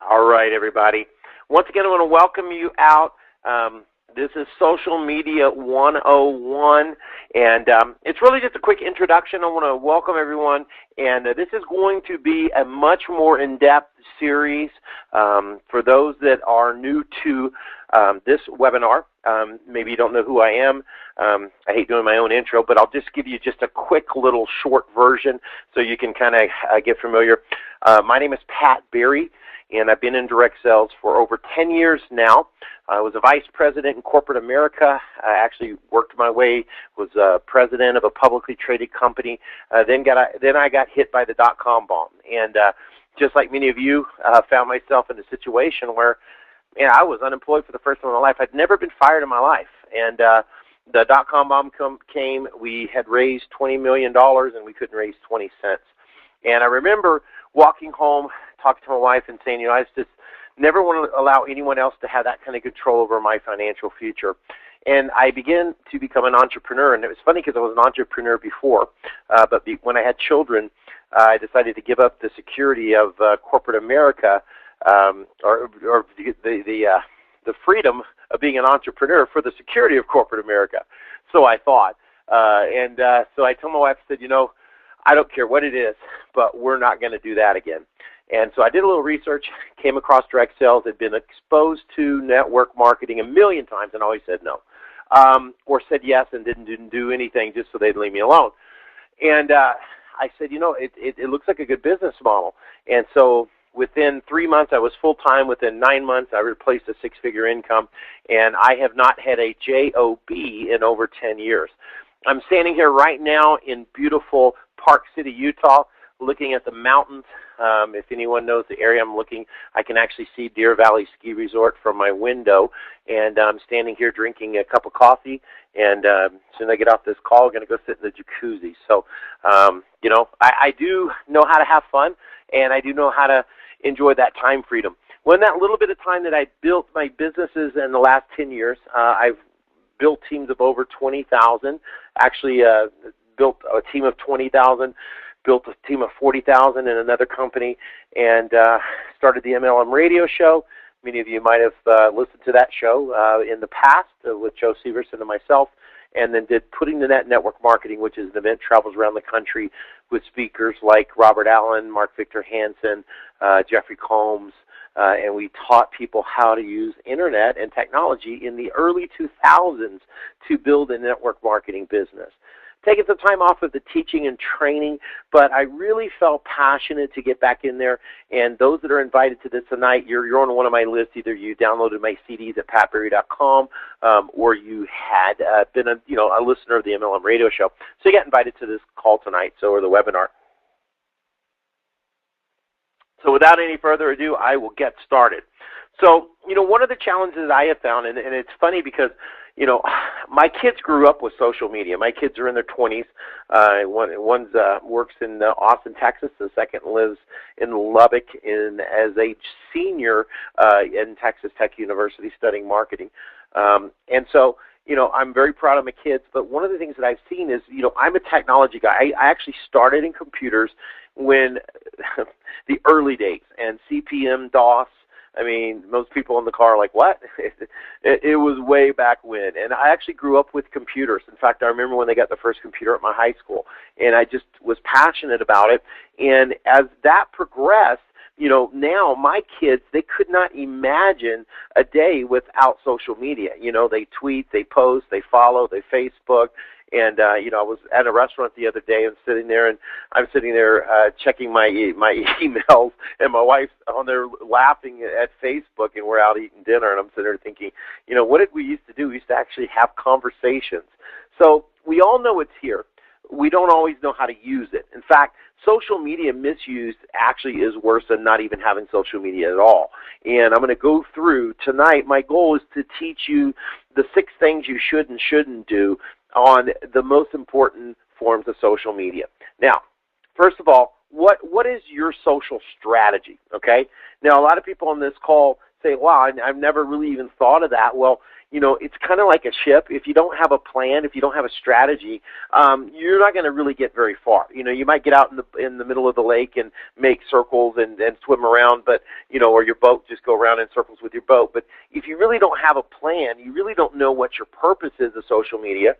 All right, everybody. Once again, I want to welcome you out. This is Social Media 101, and it's really just a quick introduction. I want to welcome everyone, and this is going to be a much more in-depth series for those that are new to this webinar. Maybe you don't know who I am. I hate doing my own intro, but I'll just give you just a quick little short version so you can kind of get familiar. My name is Pat Berry, and I've been in direct sales for over 10 years now. I was a vice president in corporate America. I actually worked my way, was president of a publicly traded company. Then I got hit by the dot-com bomb. And just like many of you, found myself in a situation where I was unemployed for the first time in my life. I'd never been fired in my life. And the dot-com bomb came. We had raised $20 million, and we couldn't raise 20 cents. And I remember walking home, talking to my wife, and saying, I just never want to allow anyone else to have that kind of control over my financial future. And I began to become an entrepreneur. And it was funny because I was an entrepreneur before, but when I had children, I decided to give up the security of corporate America, or the freedom of being an entrepreneur for the security of corporate America. So I thought. So I told my wife, I said, I don't care what it is, but we're not going to do that again. And so I did a little research, came across direct sales, had been exposed to network marketing a million times and always said no. Or said yes and didn't do anything just so they'd leave me alone. And I said, it looks like a good business model. And so within 3 months, I was full-time. Within 9 months, I replaced a six-figure income. And I have not had a job in over 10 years. I'm standing here right now in beautiful Park City, Utah, looking at the mountains. If anyone knows the area I'm looking, I can actually see Deer Valley Ski Resort from my window. And I'm standing here drinking a cup of coffee. And as soon as I get off this call, I'm going to go sit in the jacuzzi. So, I do know how to have fun, and I do know how to enjoy that time freedom. Well, in that little bit of time that I built my businesses in the last 10 years, I've built teams of over 20,000, actually built a team of 20,000, built a team of 40,000 in another company, and started the MLM radio show. Many of you might have listened to that show in the past with Joe Severson and myself, and then did Putting the Net Network Marketing, which is an event travels around the country with speakers like Robert Allen, Mark Victor Hansen, Jeffrey Combs, and we taught people how to use internet and technology in the early 2000s to build a network marketing business. Taking some time off of the teaching and training, but I really felt passionate to get back in there. And those that are invited to this tonight, you're on one of my lists. Either you downloaded my CDs at patberry.com, or you had been a listener of the MLM radio show. So you got invited to this call tonight, or the webinar. So without any further ado, I will get started. So, one of the challenges I have found, and it's funny because, my kids grew up with social media. My kids are in their 20s. One works in Austin, Texas. The second lives in Lubbock as a senior in Texas Tech University studying marketing. And so, I'm very proud of my kids. But one of the things that I've seen is, I'm a technology guy. I actually started in computers when the early days, and CP/M, DOS. I mean, most people in the car are like, what? It was way back when. And I actually grew up with computers. In fact, I remember when they got the first computer at my high school, and I just was passionate about it. And as that progressed, now my kids, they could not imagine a day without social media. They tweet, they post, they follow, they Facebook. And, I was at a restaurant the other day and I'm sitting there checking my emails, and my wife's on there laughing at Facebook, and we're out eating dinner, and I'm sitting there thinking, what did we used to do? We used to actually have conversations. So we all know it's here. We don't always know how to use it. In fact, social media misused actually is worse than not even having social media at all. And I'm going to go through tonight. My goal is to teach you the 6 things you should and shouldn't do on the most important forms of social media. Now, first of all, what is your social strategy? Okay. Now, a lot of people on this call say, wow, I've never really even thought of that. Well, you know, it's kind of like a ship. If you don't have a plan, if you don't have a strategy, you're not going to really get very far. You know, you might get out in the middle of the lake and make circles and swim around, but, you know, or your boat, just go around in circles with your boat. But if you really don't have a plan, you really don't know what your purpose is of social media,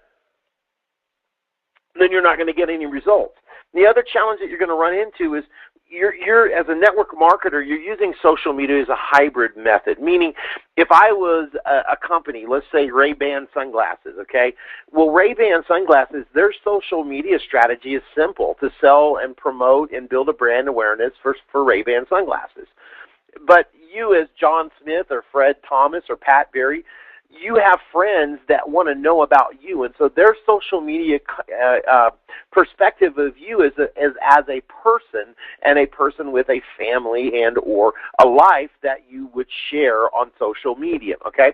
then you're not going to get any results. The other challenge that you're going to run into is you're as a network marketer, you're using social media as a hybrid method, meaning if I was a company, let's say Ray-Ban sunglasses, okay? Well, Ray-Ban sunglasses, their social media strategy is simple, to sell and promote and build a brand awareness for Ray-Ban sunglasses. But you as John Smith or Fred Thomas or Pat Berry, you have friends that want to know about you, and so their social media perspective of you as a person, and a person with a family and or a life that you would share on social media, okay?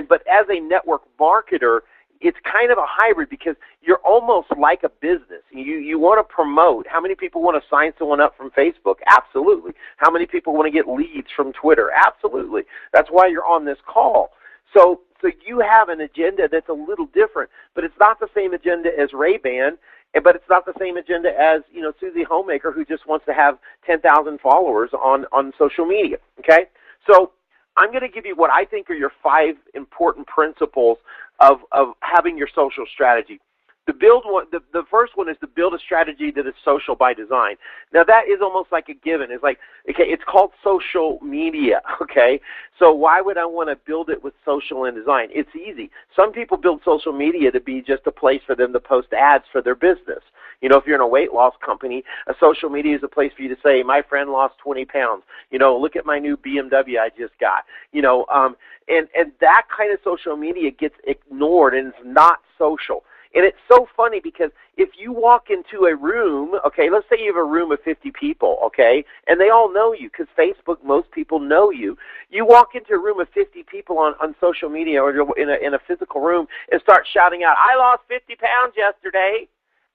But as a network marketer, it's kind of a hybrid because you're almost like a business. You want to promote. How many people want to sign someone up from Facebook? Absolutely. How many people want to get leads from Twitter? Absolutely. That's why you're on this call. So you have an agenda that's a little different, but it's not the same agenda as Ray-Ban, but it's not the same agenda as, you know, Susie Homemaker, who just wants to have 10,000 followers on social media, okay? So I'm going to give you what I think are your 5 important principles of having your social strategy. The first one is to build a strategy that is social by design. Now that is almost like a given. It's like, okay, it's called social media, okay? So why would I want to build it with social and design? It's easy. Some people build social media to be just a place for them to post ads for their business. You know, if you're in a weight loss company, a social media is a place for you to say, my friend lost 20 pounds. You know, look at my new BMW I just got. You know, and that kind of social media gets ignored and it's not social. And it's so funny because if you walk into a room, okay, let's say you have a room of 50 people, okay, and they all know you because Facebook, most people know you. You walk into a room of 50 people on social media or you're in a physical room and start shouting out, I lost 50 pounds yesterday.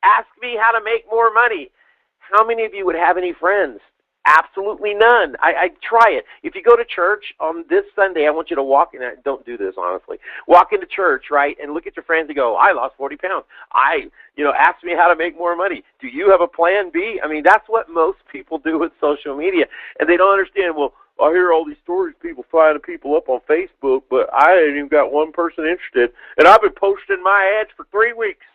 Ask me how to make more money. How many of you would have any friends? Absolutely none. I try it. If you go to church on this Sunday, I want you to walk in. Don't do this, honestly. Walk into church, right, and look at your friends and go, I lost 40 pounds. Ask me how to make more money. Do you have a plan B? I mean, that's what most people do with social media, and they don't understand, well, I hear all these stories, people flying people up on Facebook, but I ain't even got one person interested, and I've been posting my ads for 3 weeks.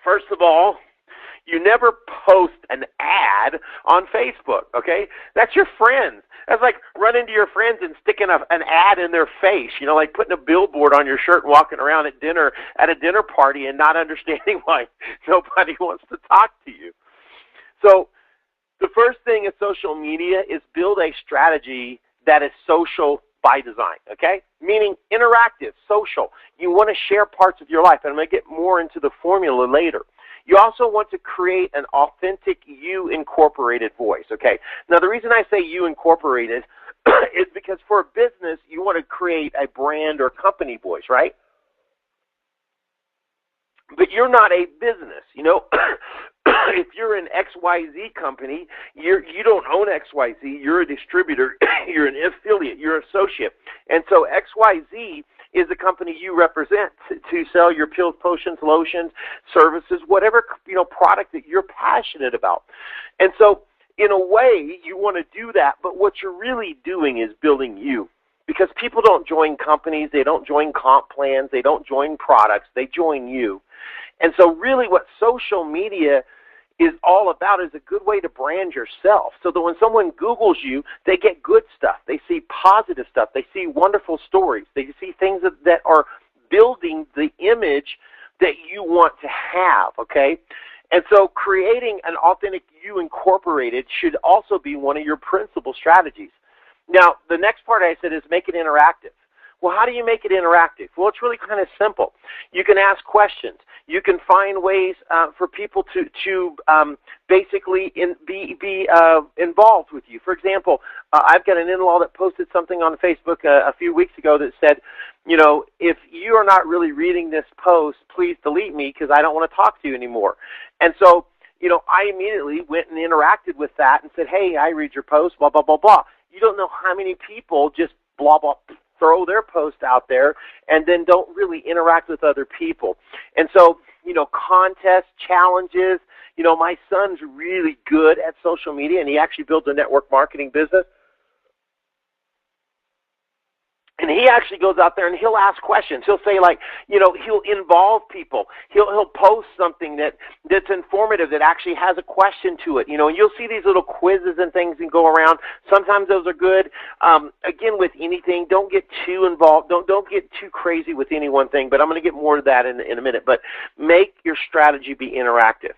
First of all, you never post an ad on Facebook, okay? That's your friends. That's like running to your friends and sticking an ad in their face, you know, like putting a billboard on your shirt and walking around at a dinner party and not understanding why nobody wants to talk to you. So the first thing in social media is build a strategy that is social by design, okay? Meaning interactive, social. You want to share parts of your life, and I'm going to get more into the formula later. You also want to create an authentic you incorporated voice, okay? Now, the reason I say you incorporated is because for a business, you want to create a brand or company voice, right? But you're not a business, you know? If you're an XYZ company, you don't own XYZ. You're a distributor. You're an affiliate. You're an associate. And so XYZ is the company you represent to sell your pills, potions, lotions, services, whatever, you know, product that you're passionate about. And so in a way, you want to do that, but what you're really doing is building you. Because people don't join companies, they don't join comp plans, they don't join products, they join you. And so really what social media is all about is a good way to brand yourself so that when someone Googles you, they get good stuff. They see positive stuff. They see wonderful stories. They see things that are building the image that you want to have, okay? And so creating an authentic you incorporated should also be one of your principal strategies. Now, the next part I said is make it interactive. Well, how do you make it interactive? Well, it's really kind of simple. You can ask questions. You can find ways for people to basically be involved with you. For example, I've got an in-law that posted something on Facebook a few weeks ago that said, you know, if you are not really reading this post, please delete me because I don't want to talk to you anymore. And so I immediately went and interacted with that and said, hey, I read your post, blah, blah, blah, blah. You don't know how many people just blah, blah, throw their post out there and then don't really interact with other people. And so, contests, challenges, my son's really good at social media, and he actually builds a network marketing business. And he actually goes out there and he'll ask questions. He'll say, like, he'll involve people. He'll post something that's informative, that actually has a question to it. And you'll see these little quizzes and things and go around. Sometimes those are good. Again, with anything, don't get too involved. Don't get too crazy with any one thing. But I'm going to get more to that in a minute. But make your strategy be interactive.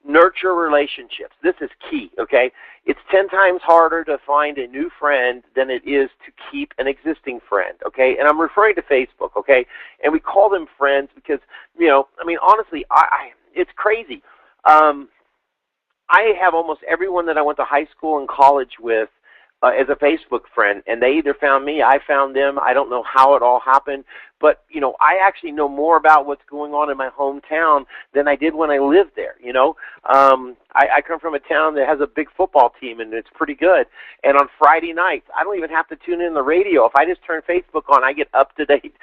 Nurture relationships. This is key, okay? It's 10 times harder to find a new friend than it is to keep an existing friend, okay? And I'm referring to Facebook, okay? And we call them friends because, honestly, it's crazy. I have almost everyone that I went to high school and college with as a Facebook friend, and they either found me, I found them. I don't know how it all happened, but I actually know more about what's going on in my hometown than I did when I lived there. I come from a town that has a big football team, and it's pretty good. And on Friday nights, I don't even have to tune in the radio. If I just turn Facebook on, I get up to date,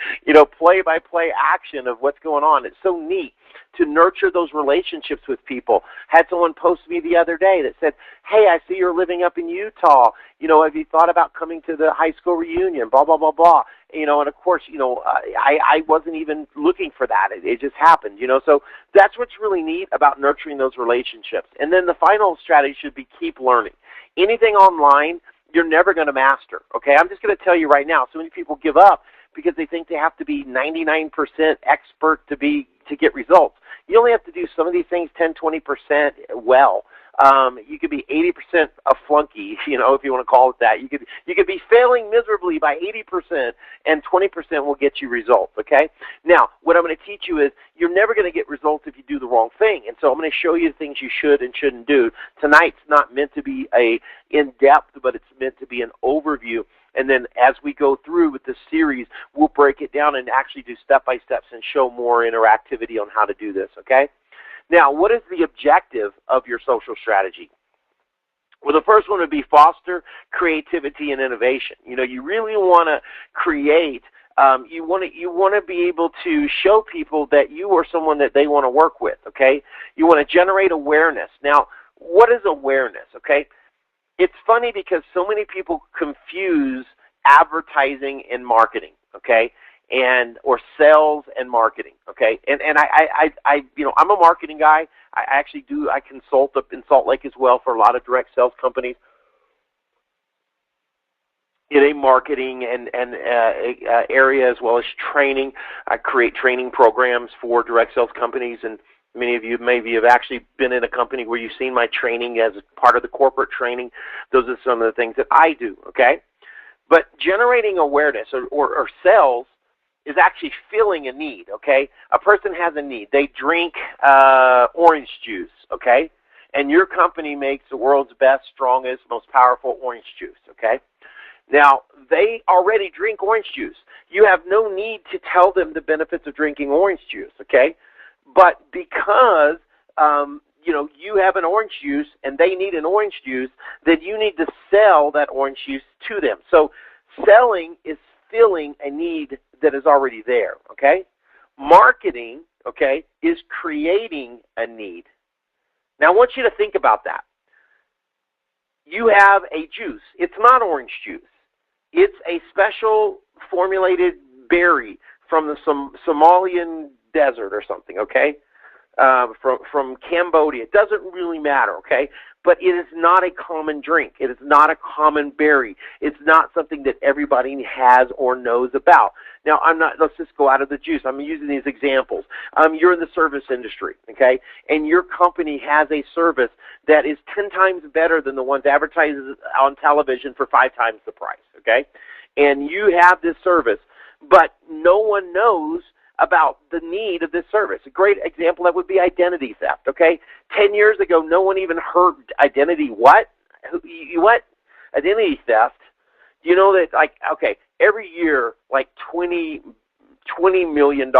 play-by-play action of what's going on. It's so neat to nurture those relationships with people. Had someone post me the other day that said, hey, I see you're living up in Utah. Have you thought about coming to the high school reunion, blah, blah, blah, blah. And of course, I wasn't even looking for that. It just happened, So that's what's really neat about nurturing those relationships. And then the final strategy should be keep learning. Anything online, you're never going to master, okay? I'm just going to tell you right now, so many people give up because they think they have to be 99% expert to get results. You only have to do some of these things 10, 20% well. You could be 80% a flunky, if you want to call it that. You could be failing miserably by 80%, and 20% will get you results, okay? Now, what I'm going to teach you is you're never going to get results if you do the wrong thing, and so I'm going to show you the things you should and shouldn't do. Tonight's not meant to be a in-depth, but it's meant to be an overview. And then as we go through with this series, we'll break it down and actually do step-by-steps and show more interactivity on how to do this, okay? Now, what is the objective of your social strategy? Well, the first one would be foster creativity and innovation. You really want to create. You want to be able to show people that you are someone that they want to work with, okay? You want to generate awareness. Now, what is awareness, okay? It's funny because so many people confuse advertising and marketing, okay, or sales and marketing, okay. And I'm a marketing guy. I consult up in Salt Lake as well for a lot of direct sales companies in a marketing and area, as well as training. I create training programs for direct sales companies, and many of you maybe have actually been in a company where you've seen my training as part of the corporate training. Those are some of the things that I do, okay? But generating awareness or sales is actually filling a need, okay? A person has a need. They drink orange juice, okay? And your company makes the world's best, strongest, most powerful orange juice, okay? Now, they already drink orange juice. You have no need to tell them the benefits of drinking orange juice, okay? But because you have an orange juice and they need an orange juice, then you need to sell that orange juice to them. So selling is filling a need that is already there, okay? Marketing, okay, is creating a need. Now I want you to think about that. You have a juice. It's not orange juice. It's a special formulated berry from the Somalian desert or something, okay? From Cambodia. It doesn't really matter, okay? But it is not a common drink. It is not a common berry. It's not something that everybody has or knows about. Now, let's just go out of the juice. I'm using these examples. You're in the service industry, okay? And your company has a service that is 10 times better than the ones advertised on television for 5 times the price, okay? And you have this service, but no one knows about the need of this service. A great example that would be identity theft, okay? 10 years ago, no one even heard identity what? What? Identity theft. You know that, like, okay, every year, like 20 $20 million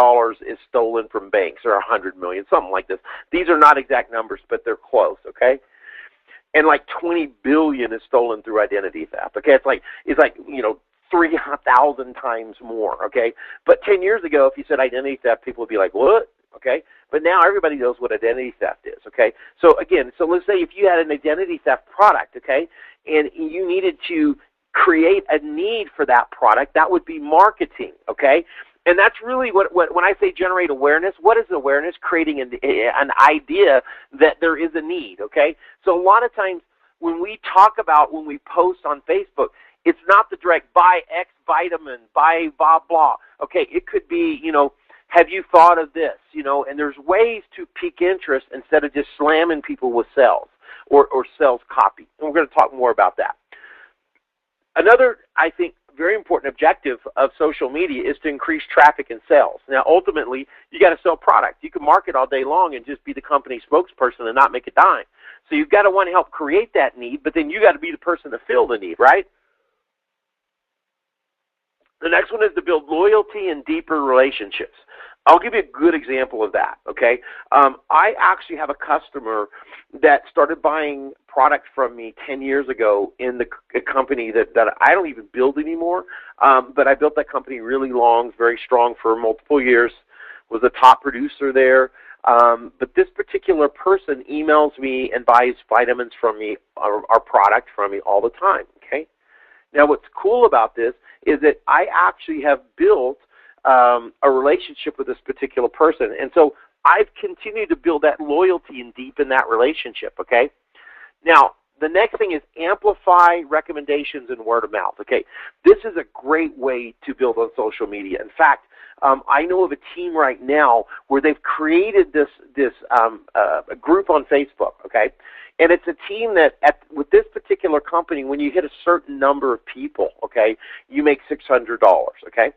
is stolen from banks, or $100 million, something like this. These are not exact numbers, but they're close, okay? And like 20 billion is stolen through identity theft, okay? It's like 3,000 times more, okay? But 10 years ago, if you said identity theft, people would be like, what? Okay? But now everybody knows what identity theft is, okay? So again, let's say if you had an identity theft product, okay, and you needed to create a need for that product, that would be marketing, okay? And that's really what when I say generate awareness, what is awareness? Creating an idea that there is a need, okay? So a lot of times when we post on Facebook, it's not the direct buy X vitamin, buy blah, blah. Okay, it could be, have you thought of this? And there's ways to pique interest instead of just slamming people with sales or sales copy. And we're going to talk more about that. Another, I think, very important objective of social media is to increase traffic and sales. Now, ultimately, you got to sell product. You can market all day long and just be the company spokesperson and not make a dime. So you've got to want to help create that need, but then you got to be the person to fill the need, right? The next one is to build loyalty and deeper relationships. I'll give you a good example of that, okay? I actually have a customer that started buying product from me 10 years ago in a company that I don't even build anymore, but I built that company really long, very strong for multiple years, was a top producer there. But this particular person emails me and buys vitamins from me, our product from me all the time, okay? Now what's cool about this is that I actually have built a relationship with this particular person. And so I've continued to build that loyalty and deepen that relationship, okay? Now, the next thing is amplify recommendations and word of mouth, okay? This is a great way to build on social media. In fact, I know of a team right now where they've created this a group on Facebook, okay? And it's a team that, with this particular company, when you hit a certain number of people, okay, you make $600, okay?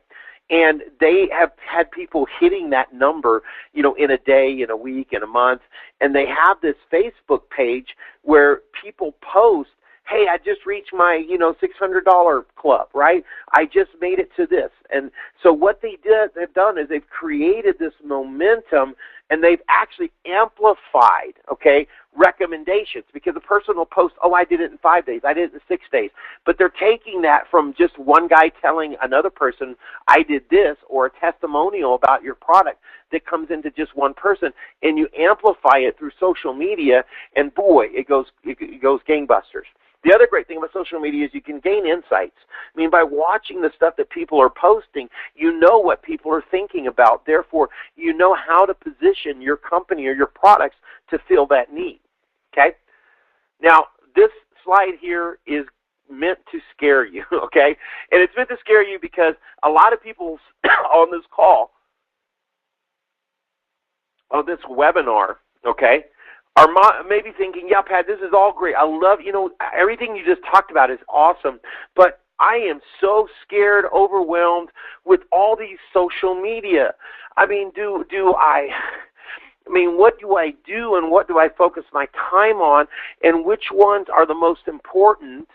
And they have had people hitting that number, in a day, in a week, in a month. And they have this Facebook page where people post, hey, I just reached my, $600 club, right? I just made it to this. And so what they've done is they've created this momentum, and they've actually amplified, okay, recommendations, because the person will post, oh, I did it in 5 days, I did it in 6 days. But they're taking that from just one guy telling another person, I did this, or a testimonial about your product that comes into just one person, and you amplify it through social media, and boy, it goes gangbusters. The other great thing about social media is you can gain insights. I mean, by watching the stuff that people are posting, you know what people are thinking about. Therefore, you know how to position your company or your products to fill that need. Okay? Now, this slide here is meant to scare you, okay? And it's meant to scare you because a lot of people on this call, on this webinar, okay, are maybe thinking, yeah, Pat, this is all great. I love, everything you just talked about is awesome, but I am so scared, overwhelmed with all these social media. I mean, what do I do, and what do I focus my time on, and which ones are the most important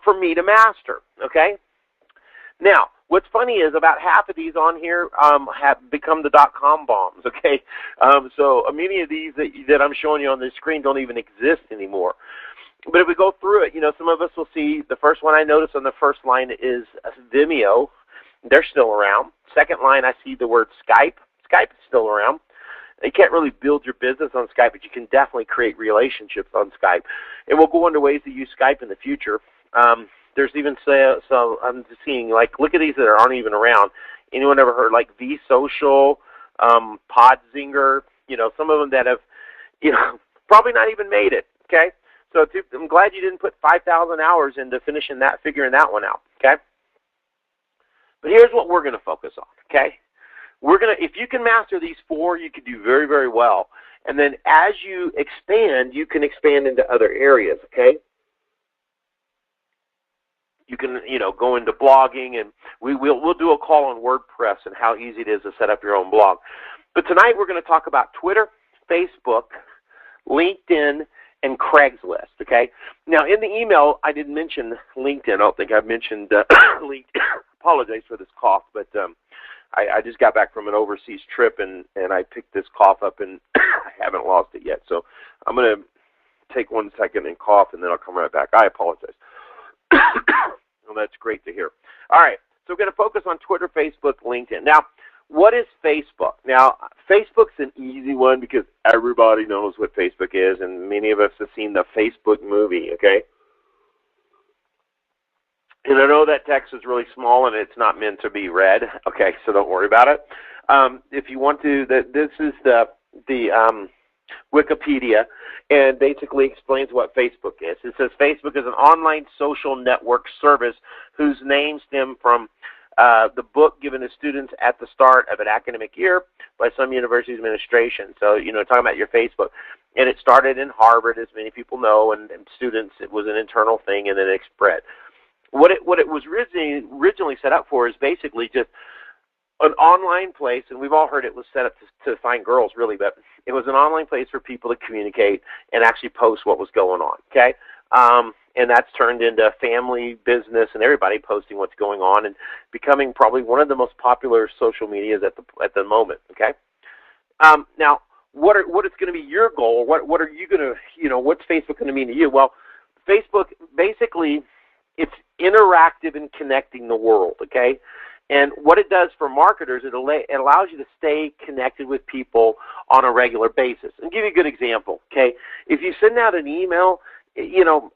for me to master, okay? Now, what's funny is about half of these on here have become the .com bombs, okay? So many of these that I'm showing you on the screen don't even exist anymore. But if we go through it, some of us will see the first one I notice on the first line is Vimeo. They're still around. Second line, I see the word Skype. Skype is still around. You can't really build your business on Skype, but you can definitely create relationships on Skype. And we'll go into ways to use Skype in the future. There's even, so I'm just seeing, look at these that aren't even around. Anyone ever heard, vSocial, Podzinger, some of them that have, probably not even made it, okay? So I'm glad you didn't put 5,000 hours into figuring that one out, okay? But here's what we're going to focus on, okay? If you can master these four, you can do very, very well. And then as you expand, you can expand into other areas, okay? You can, go into blogging, and we'll do a call on WordPress and how easy it is to set up your own blog. But tonight we're going to talk about Twitter, Facebook, LinkedIn, and Craigslist, okay? Now, in the email, I didn't mention LinkedIn. I don't think I mentioned LinkedIn. Apologize for this cough, but I just got back from an overseas trip, and I picked this cough up, and I haven't lost it yet. So I'm going to take 1 second and cough, and then I'll come right back. I apologize. Well, that's great to hear. All right, so we're going to focus on Twitter, Facebook, LinkedIn. Now, what is Facebook? Now, Facebook's an easy one because everybody knows what Facebook is, and many of us have seen the Facebook movie, okay? And I know that text is really small and it's not meant to be read, okay, so don't worry about it. If you want to, this is the Wikipedia, and basically explains what Facebook is. It says Facebook is an online social network service whose name stemmed from the book given to students at the start of an academic year by some universities' administration. So, talking about your Facebook. And it started in Harvard, as many people know, and students, it was an internal thing, and then it spread. What it was originally set up for is basically just an online place, and we've all heard it was set up to find girls, really, but it was an online place for people to communicate and actually post what was going on, okay? And that's turned into family, business, and everybody posting what's going on and becoming probably one of the most popular social medias at the moment, okay? Now, what is going to be your goal? What are you going to, what's Facebook going to mean to you? Well, Facebook, basically, it's interactive in connecting the world, okay? And what it does for marketers, it allows you to stay connected with people on a regular basis. And give you a good example, okay? If you send out an email,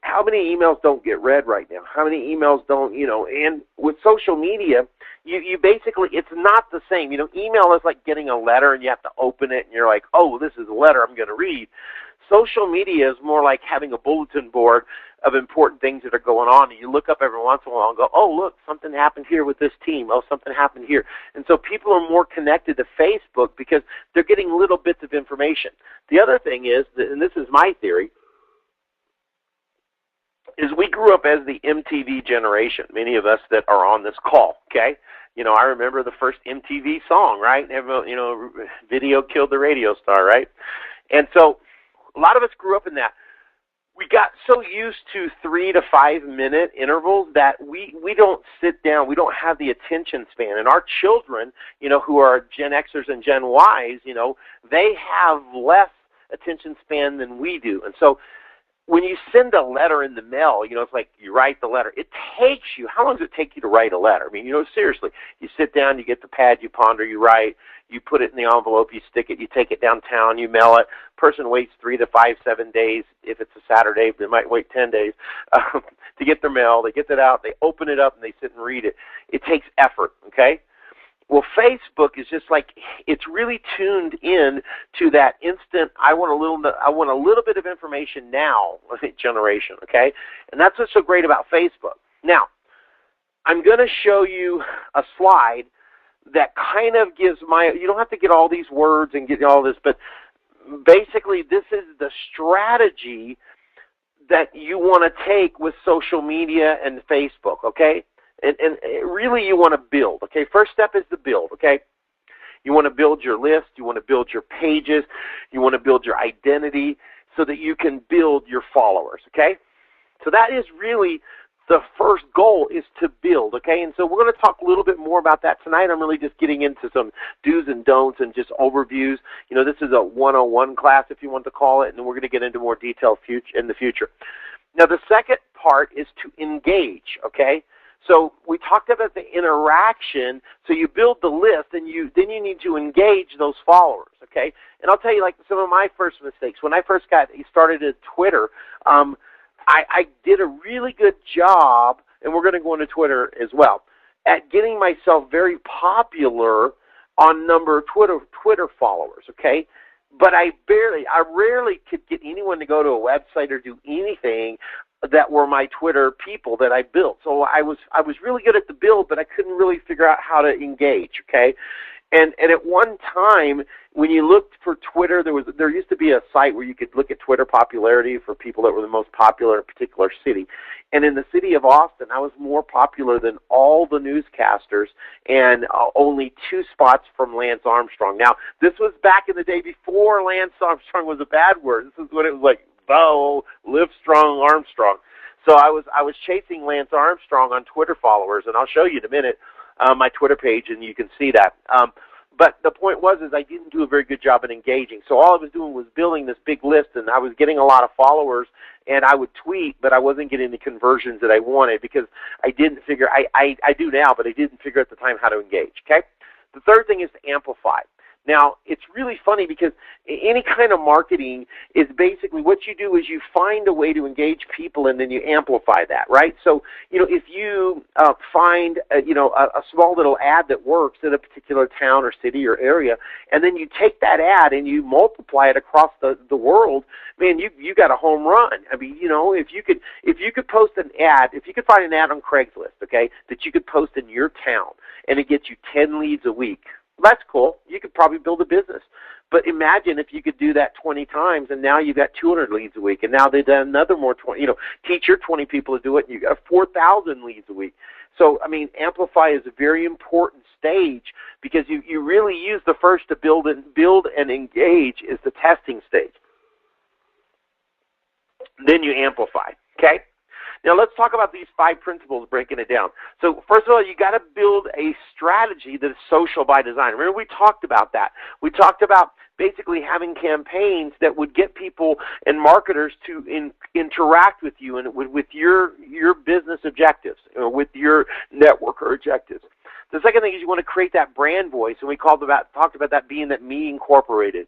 how many emails don't get read right now? How many emails don't, and with social media, you basically, it's not the same. Email is like getting a letter and you have to open it and you're like, oh, this is a letter I'm going to read. Social media is more like having a bulletin board of important things that are going on, and you look up every once in a while and go, oh, look, something happened here with this team. Oh, something happened here. And so people are more connected to Facebook because they're getting little bits of information. The other thing is, and this is my theory, is we grew up as the MTV generation, many of us that are on this call, okay? I remember the first MTV song, right? Video killed the radio star, right? And so a lot of us grew up in that. We got so used to 3 to 5 minute intervals that we don't sit down. We don't have the attention span. And our children, who are Gen Xers and Gen Ys, they have less attention span than we do. And so when you send a letter in the mail, it's like you write the letter. It takes you, how long does it take you to write a letter? I mean, seriously, you sit down, you get the pad, you ponder, you write, you put it in the envelope, you stick it, you take it downtown, you mail it. Person waits 3 to 5, 7 days. If it's a Saturday, they might wait 10 days to get their mail. They get it out, they open it up, and they sit and read it. It takes effort, okay? Well, Facebook is just like, it's really tuned in to that instant, I want a little bit of information now generation, okay? And that's what's so great about Facebook. Now, I'm going to show you a slide that kind of gives you don't have to get all these words and get all this, but basically this is the strategy that you want to take with social media and Facebook, okay? And really you want to build, okay? First step is to build, okay? You want to build your list. You want to build your pages. You want to build your identity so that you can build your followers, okay? So that is really the first goal, is to build, okay? And so we're going to talk a little bit more about that tonight. I'm really just getting into some do's and don'ts and just overviews. This is a 101 class, if you want to call it, and we're going to get into more detail in the future. Now, the second part is to engage, okay? So we talked about the interaction. So you build the list, and then you need to engage those followers, okay? And I'll tell you, like, some of my first mistakes. When I first got started at Twitter, I did a really good job, and we're going to go into Twitter as well, at getting myself very popular on number of Twitter followers, okay? But I rarely could get anyone to go to a website or do anything that were my Twitter people that I built. So I was really good at the build, but I couldn't really figure out how to engage, okay? And at one time, when you looked for Twitter, there used to be a site where you could look at Twitter popularity for people that were the most popular in a particular city. And in the city of Austin, I was more popular than all the newscasters, and only 2 spots from Lance Armstrong. Now, this was back in the day before Lance Armstrong was a bad word. This is when it was like, Bo, live strong, Armstrong. So I was chasing Lance Armstrong on Twitter followers, and I'll show you in a minute. my Twitter page, and you can see that. But the point was is I didn't do a very good job at engaging. So all I was doing was building this big list, and I was getting a lot of followers, and I would tweet, but I wasn't getting the conversions that I wanted because I didn't figure, I do now, but I didn't figure at the time how to engage, okay? The third thing is to amplify. Now, it's really funny because any kind of marketing is basically what you do is you find a way to engage people and then you amplify that, right? So, if you find, a small little ad that works in a particular town or city or area, and then you take that ad and you multiply it across the world, man, you got a home run. I mean, if you could post an ad, if you could find an ad on Craigslist, okay, that you could post in your town and it gets you 10 leads a week, that's cool. You could probably build a business. But imagine if you could do that 20 times, and now you've got 200 leads a week, and now they've done another more 20. Teach your 20 people to do it, and you got 4,000 leads a week. So, I mean, amplify is a very important stage because you really use the first to build and engage is the testing stage. Then you amplify. Okay. Now let's talk about these 5 principles, breaking it down. So first of all, you got to build a strategy that is social by design. Remember we talked about that. We talked about basically having campaigns that would get people and marketers to interact with you and with your business objectives or with your network or objectives. The second thing is you want to create that brand voice, and we talked about that being that me incorporated.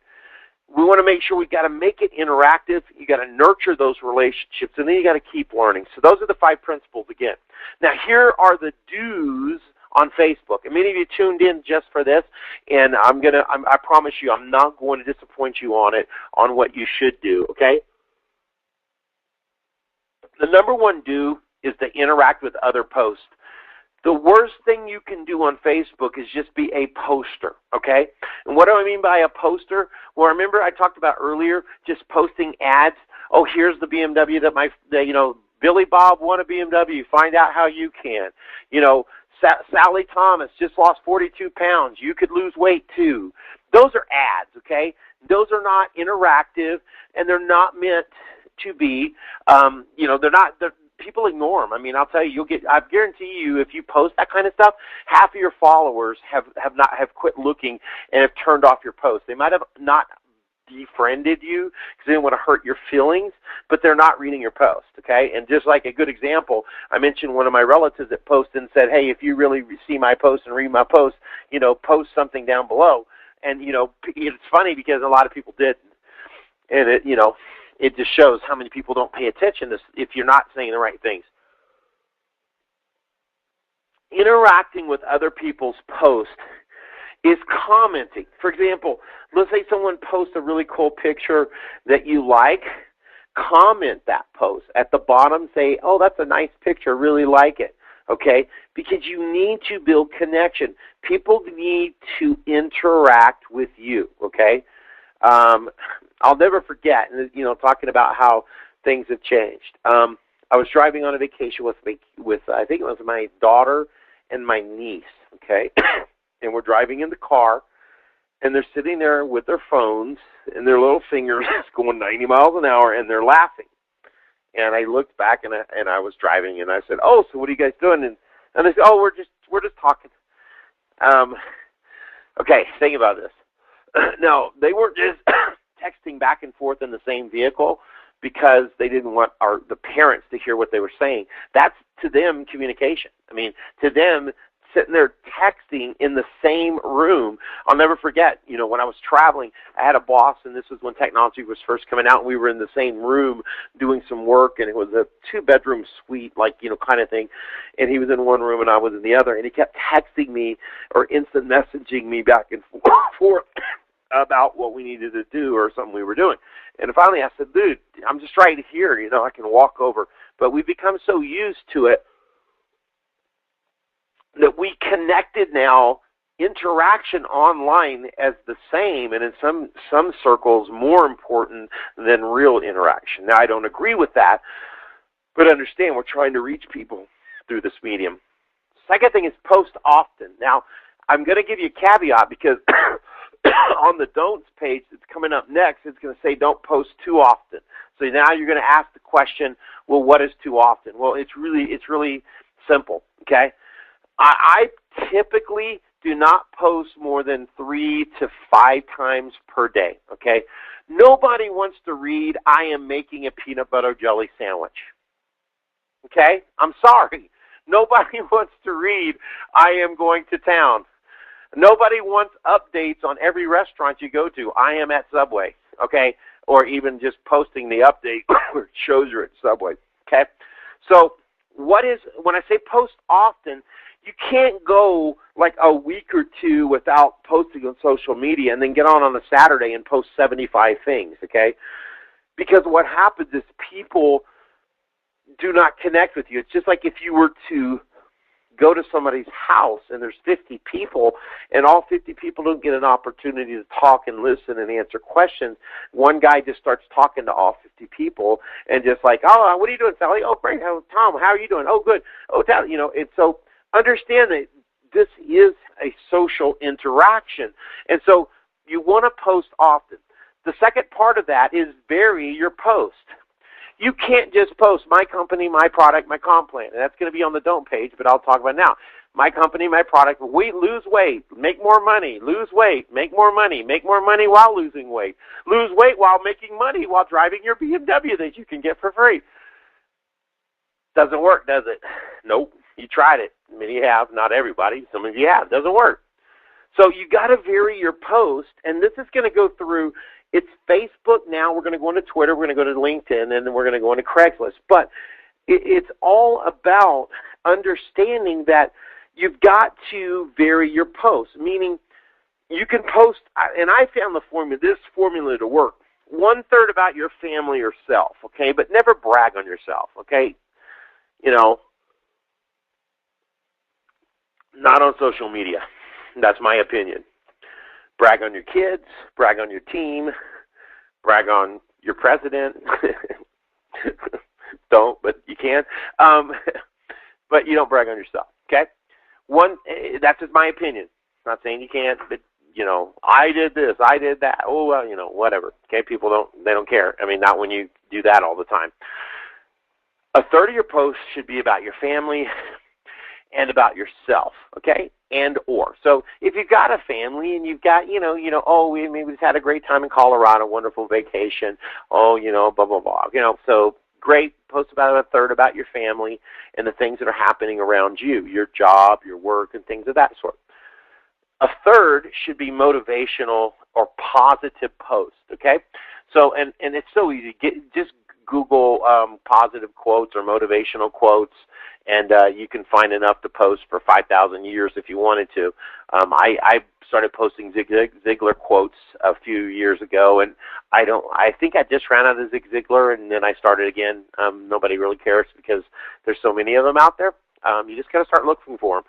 We want to make sure we've got to make it interactive. You got to nurture those relationships, and then you got to keep learning. So those are the 5 principles again. Now here are the do's on Facebook, and many of you tuned in just for this, and I promise you, I'm not going to disappoint you on what you should do. Okay. The number 1 do is to interact with other posts. The worst thing you can do on Facebook is just be a poster, okay? And what do I mean by a poster? Well, remember I talked about earlier just posting ads. Oh, here's the BMW that Billy Bob won a BMW. Find out how you can. Sally Thomas just lost 42 pounds. You could lose weight too. Those are ads, okay? Those are not interactive, and they're not meant to be, people ignore them. I mean, I'll tell you, I guarantee you, if you post that kind of stuff, half of your followers have quit looking and have turned off your post. They might have not defriended you because they didn't want to hurt your feelings, but they're not reading your post, okay? And just like a good example, I mentioned one of my relatives that posted and said, hey, if you really see my post and read my post, post something down below. And, it's funny because a lot of people didn't. And it just shows how many people don't pay attention if you're not saying the right things. Interacting with other people's posts is commenting. For example, let's say someone posts a really cool picture that you like. Comment that post. At the bottom, say, oh, that's a nice picture. Really like it. Okay? Because you need to build connection. People need to interact with you. Okay? I'll never forget, talking about how things have changed. I was driving on a vacation with I think it was my daughter and my niece, okay? And we're driving in the car, and they're sitting there with their phones and their little fingers going 90 miles an hour, and they're laughing. And I looked back, and I was driving, and I said, oh, so what are you guys doing? And they said, oh, we're just talking. Okay, think about this. No, they weren't just texting back and forth in the same vehicle because they didn't want the parents to hear what they were saying. That's, to them, communication. I mean, to them, sitting there texting in the same room. I'll never forget, when I was traveling, I had a boss, and this was when technology was first coming out, and we were in the same room doing some work, and it was a 2-bedroom suite, kind of thing. And he was in one room, and I was in the other, and he kept texting me or instant messaging me back and forth about what we needed to do or something we were doing. And finally I said, dude, I'm just right here, I can walk over. But we've become so used to it that we connected now interaction online as the same, and in some circles more important than real interaction. Now, I don't agree with that, but understand we're trying to reach people through this medium. Second thing is post often. Now, I'm going to give you a caveat because on the don'ts page that's coming up next, it's going to say don't post too often. So now you're going to ask the question, well, what is too often? Well, it's really simple, okay? I typically do not post more than 3 to 5 times per day, okay? Nobody wants to read, I am making a peanut butter jelly sandwich, okay? I'm sorry. Nobody wants to read, I am going to town. Nobody wants updates on every restaurant you go to. I am at Subway, okay? Or even just posting the update where it shows you're at Subway, okay? So when I say post often, you can't go like a week or two without posting on social media and then get on a Saturday and post 75 things, okay? Because what happens is people do not connect with you. It's just like if you were to go to somebody's house and there's 50 people and all 50 people don't get an opportunity to talk and listen and answer questions. One guy just starts talking to all 50 people and just like, oh, what are you doing, Sally? Oh, great. Oh, Tom, how are you doing? Oh, good. Oh, Tom, you know, and so understand that this is a social interaction. And so you want to post often. The second part of that is vary your post. You can't just post my company, my product, my comp plan. And that's going to be on the don't page, but I'll talk about it now. My company, my product, lose weight, make more money, lose weight, make more money while losing weight, lose weight while making money while driving your BMW that you can get for free. Doesn't work, does it? Nope. You tried it. Many have, not everybody. Some of you have. Doesn't work. So you got to vary your post, and this is going to go through. It's Facebook now. We're going to go into Twitter. We're going to go to LinkedIn, and then we're going to go into Craigslist. But it's all about understanding that you've got to vary your posts, meaning you can post, and I found this formula to work, 1/3 about your family or self, okay, but never brag on yourself, okay? You know, not on social media. That's my opinion. Brag on your kids, brag on your team, brag on your president. Don't, but you can. But you don't brag on yourself, okay? That's just my opinion. I'm not saying you can't, but, you know, I did this, I did that. Oh, well, you know, whatever. Okay, people don't care. I mean, not when you do that all the time. 1/3 of your posts should be about your family and about yourself, okay? And or. So if you've got a family and you've got, oh, we just had a great time in Colorado, wonderful vacation, oh, blah, blah, blah. So great, post about 1/3 about your family and the things that are happening around you, your job, your work, and things of that sort. 1/3 should be motivational or positive posts, okay? So, and it's so easy. Just Google positive quotes or motivational quotes, and you can find enough to post for 5,000 years if you wanted to. I started posting Zig Ziglar quotes a few years ago, and I think I just ran out of Zig Ziglar, and then I started again. Nobody really cares because there's so many of them out there. You just got to start looking for them.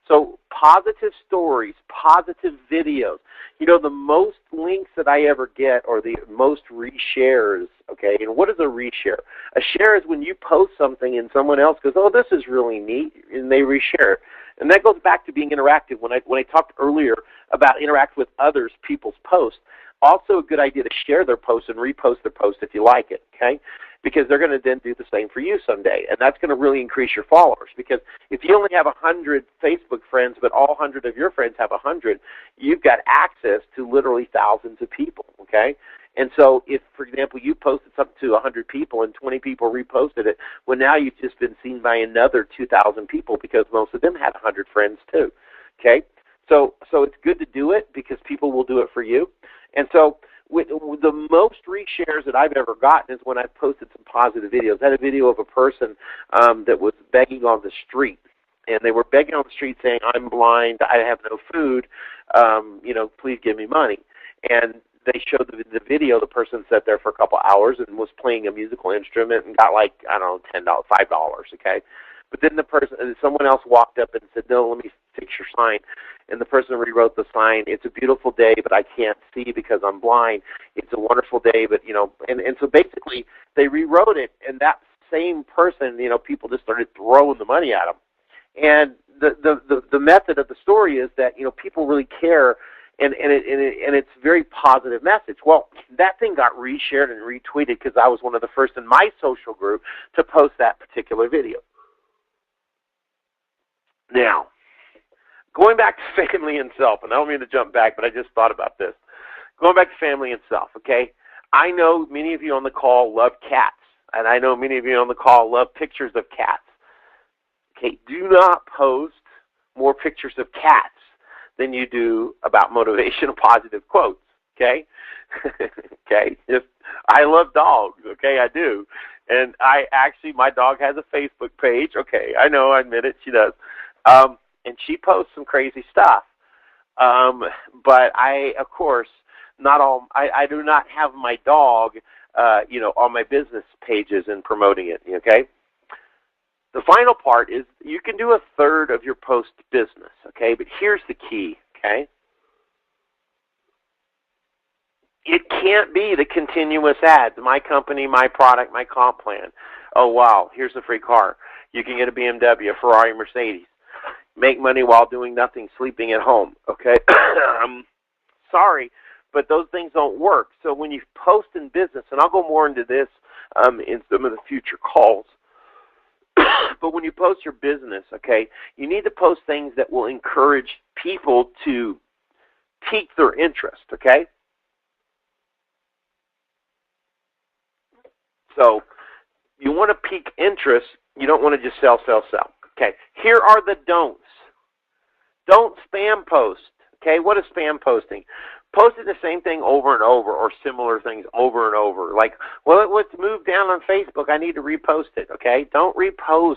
So positive stories, positive videos. The most links that I ever get are the most reshares, okay? And what is a reshare? A share is when you post something and someone else goes, oh, this is really neat, and they reshare it. And that goes back to being interactive. When I talked earlier about interact with others, people's posts, also a good idea to share their posts and repost their post if you like it, okay? Because they're going to then do the same for you someday. And that's going to really increase your followers. Because if you only have 100 Facebook friends, but all 100 of your friends have 100, you've got access to literally thousands of people, okay? And so if, for example, you posted something to 100 people and 20 people reposted it, well, now you've just been seen by another 2,000 people because most of them had 100 friends too, okay? So it's good to do it because people will do it for you. And so with the most reshares that I've ever gotten is when I've posted some positive videos. I had a video of a person that was begging on the street. And they were begging on the street saying, I'm blind, I have no food, please give me money. And they showed the video. The person sat there for a couple hours and was playing a musical instrument and got like, I don't know, $10, $5, okay? But then someone else walked up and said, no, let me fix your sign. And the person rewrote the sign, it's a beautiful day, but I can't see because I'm blind. It's a wonderful day, but, and so basically they rewrote it, and that same person, people just started throwing the money at them. And the method of the story is that, people really care, and it's a very positive message. Well, that thing got reshared and retweeted because I was one of the first in my social group to post that particular video. Now, Going back to family and self, and I don't mean to jump back, but I just thought about this. Going back to family and self, okay? I know many of you on the call love cats, and I know many of you on the call love pictures of cats. Okay, do not post more pictures of cats than you do about motivational positive quotes, okay? Okay, I love dogs, okay, I do. And my dog has a Facebook page, okay, I know, I admit it, she does. And she posts some crazy stuff. But of course, I do not have my dog, on my business pages and promoting it, okay? The final part is you can do a third of your post business, okay? But here's the key, okay? It can't be the continuous ads, my company, my product, my comp plan. Oh, wow, here's a free car. You can get a BMW, a Ferrari, Mercedes. Make money while doing nothing, sleeping at home, okay? I'm sorry, but those things don't work. So when you post in business, and I'll go more into this in some of the future calls, but when you post your business, okay, you need to post things that will encourage people to pique their interest, okay? So you want to pique interest. You don't want to just sell, sell, sell. Okay, here are the don'ts. Don't spam post. Okay, what is spam posting? Posting the same thing over and over or similar things over and over. Like, well, let's move down on Facebook. I need to repost it. Okay, don't repost.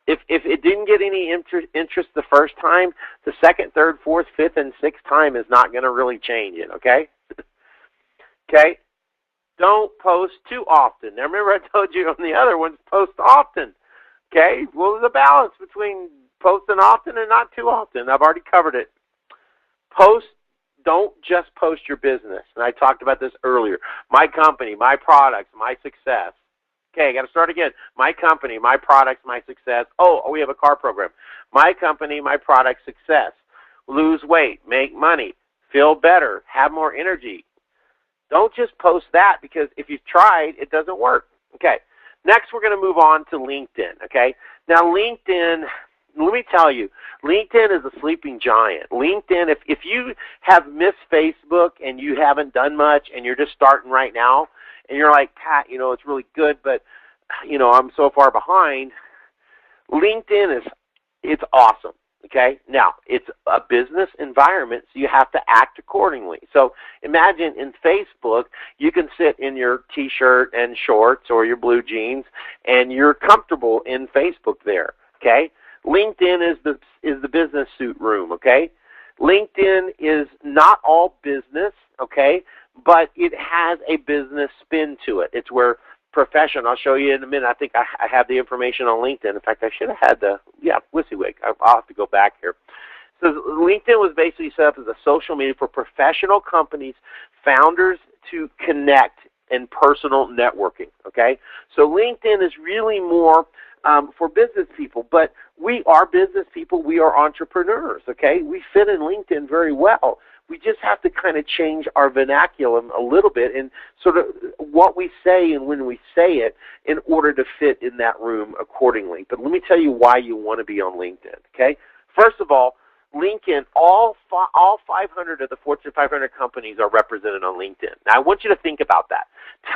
If it didn't get any interest the first time, the second, third, fourth, fifth, and sixth time is not going to really change it. Okay? Okay? Don't post too often. Now, remember I told you on the other ones, post often. Okay? Well, there's a balance between posting often and not too often. I've already covered it. Don't just post your business. And I talked about this earlier. My company, my products, my success. Okay, I got to start again. My company, my products, my success. Oh, we have a car program. My company, my product, success. Lose weight, make money, feel better, have more energy. Don't just post that, because if you've tried, it doesn't work. Okay, next we're going to move on to LinkedIn. Okay, now LinkedIn, let me tell you, LinkedIn is a sleeping giant. LinkedIn, if you have missed Facebook and you haven't done much and you're just starting right now, and you're like, Pat, it's really good, but, I'm so far behind, LinkedIn it's awesome. Okay, now it's a business environment, so you have to act accordingly. So imagine in Facebook, you can sit in your t-shirt and shorts or your blue jeans, and you're comfortable in Facebook there. Okay, LinkedIn is the business suit room. Okay, LinkedIn is not all business. Okay, but it has a business spin to it. It's where profession. I'll show you in a minute. I think I have the information on LinkedIn. In fact, I should have had WYSIWYG. I'll have to go back here. So LinkedIn was basically set up as a social media for professional companies, founders to connect and personal networking. Okay, so LinkedIn is really more for business people, but we are business people. We are entrepreneurs. Okay, we fit in LinkedIn very well. We just have to kind of change our vernacular a little bit and sort of what we say and when we say it in order to fit in that room accordingly. But let me tell you why you want to be on LinkedIn, okay? First of all, LinkedIn, all 500 of the Fortune 500 companies are represented on LinkedIn. Now, I want you to think about that.